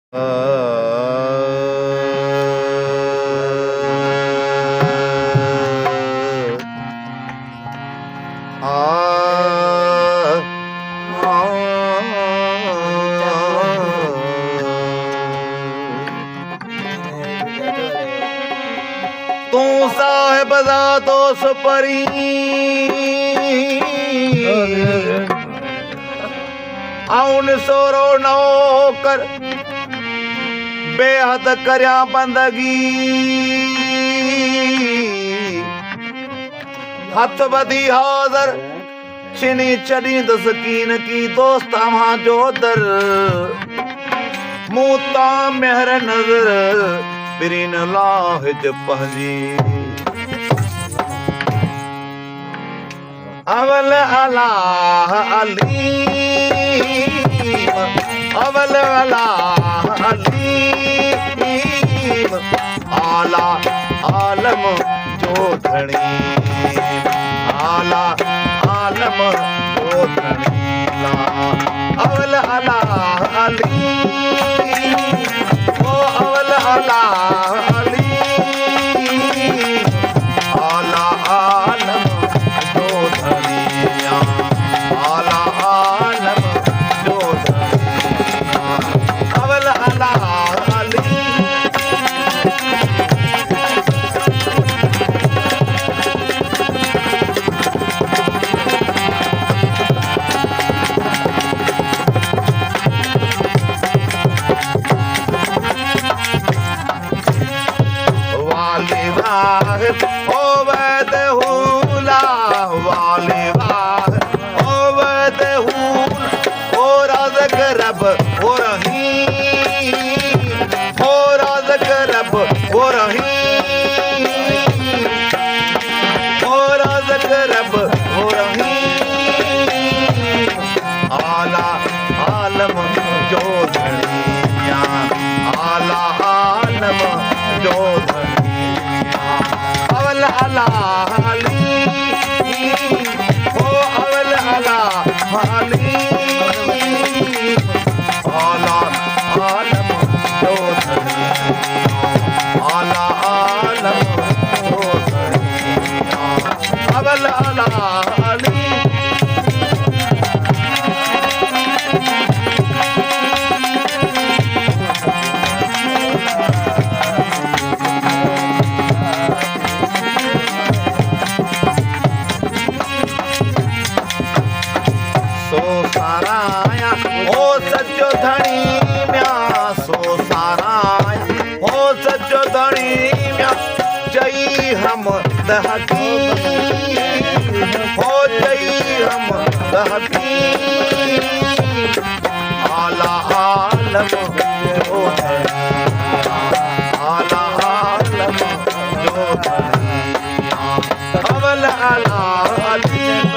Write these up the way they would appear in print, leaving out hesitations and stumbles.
तू साहेब ज़ातो सुपरी आउन सोरो नौकर बेहद करया बंदगी हथ बदी हाज़र छिनी चढ़ी द सकीन की दोस्त वहां जो दर मूता मेहर नजर बिरिन लाहिज पहजी अवल अलाह अलीम अवल अलाह अलीम आला आलम जो धनी आला आलम जो धनी अवल अलाह अलीम ओ अवल अलाह अलीम आला आलम जो धनिया आला आलम जो धनिया अवल अलाह अलीम ओ वैद हुला वाले वाह ओ वैद हुल ओ राज़क रब ओ रहीम ओ राज़क रब ओ रहीम ओ राज़क रब ओ रहीम आला आलम जो धनिया आला आलम जो धनिया अवल अलाह अलीम ओ अवल अलाह अलीम आला आलम जो धनिया आला आलम जो धनिया अवल अलाह अलीम सो साराया ओ सच्चो धनी म्या सो साराया ओ सच्चो धनी म्या जई हम दहकी हो जई हम दहकी आला आलम जो धनिया आला आलम जो धनिया अवल अलाह अलीम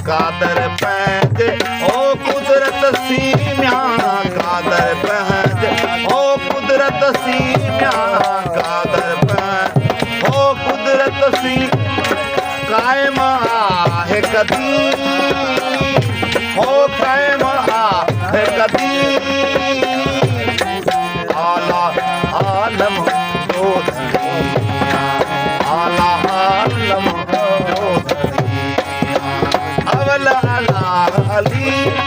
कादर पहज ओ कुदरत सीम्या कादर पहज ओ कुदरत सीम्या कादर पहज ओ कुदरत सी कायम आहे कदी ओ कायम आहे कदी आला आलम जो धनिया आला आलम जो धनिया अवल अलाह अलीम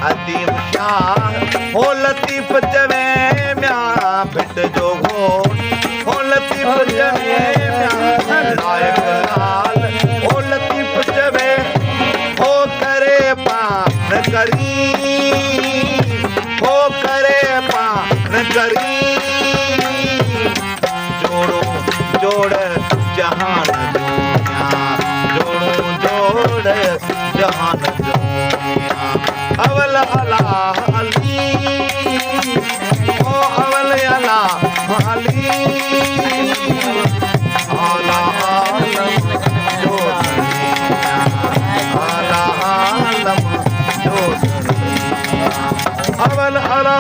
अदीम शाह हो लतीफ जवे म्या भिट जो हो लतीफ जवे म्या लायक लाल हो लतीफ जवे हो करे पान करी हो करे पान करी जोड़ो जोड़ जहान दुनिया जोड़ो जोड़ जहान दुनिया अवल अलाह अली वाली आला आलम जोतनिया आला आलम जोतनिया अवल अला